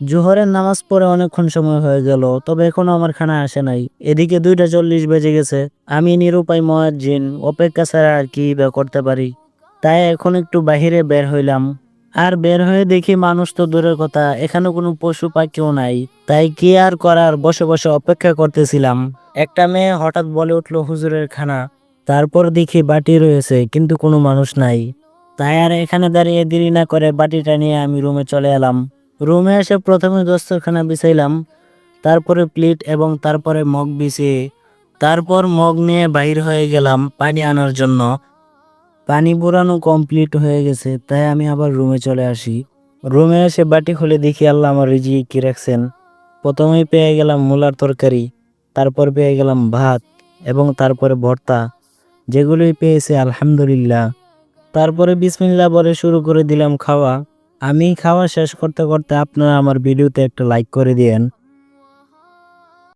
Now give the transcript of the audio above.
জোহরের নামাজ পড়ে অনেকক্ষণ সময় হয়ে গেল, তবে এখনো আমার খানা আসে নাই। এদিকে 2টা 40 বেজে গেছে। আমি নিরুপায় মুয়াজ্জিন, অপেক্ষা ছাড়া আর কি বা করতে পারি। তাই এখন একটু বাহিরে বের হইলাম। আর বের হয়ে দেখি মানুষ তো দূরের কথা, এখানে কোনো পশু পাখিও নাই। তাই কি আর করার, বসে বসে অপেক্ষা করতেছিলাম। একটা মেয়ে হঠাৎ বলে উঠলো, হুজুরের খানা। তারপর দেখি বাটি রয়েছে, কিন্তু কোনো মানুষ নাই। তাই আর এখানে দাঁড়িয়ে দেরি না করে বাটিটা নিয়ে আমি রুমে চলে এলাম। রুমে এসে প্রথমে দস্তরখানা বিছাইলাম, তারপরে প্লেট এবং তারপরে মগ বিছিয়ে তারপর মগ নিয়ে বাইর হয়ে গেলাম পানি আনার জন্য। পানি পুরানো কমপ্লিট হয়ে গেছে, তাই আমি আবার রুমে চলে আসি। রুমে এসে বাটি খুলে দেখি আল্লাহ আমার রিজিকে কি রাখছেন। প্রথমেই পেয়ে গেলাম মূলার তরকারি, তারপর পেয়ে গেলাম ভাত এবং তারপরে ভর্তা। যেগুলোই পেয়েছে আলহামদুলিল্লাহ। তারপরে বিসমিল্লাহ বলে শুরু করে দিলাম খাওয়া। আমি খাওয়া শেষ করতে করতে আপনারা আমার ভিডিওতে একটা লাইক করে দিয়েন।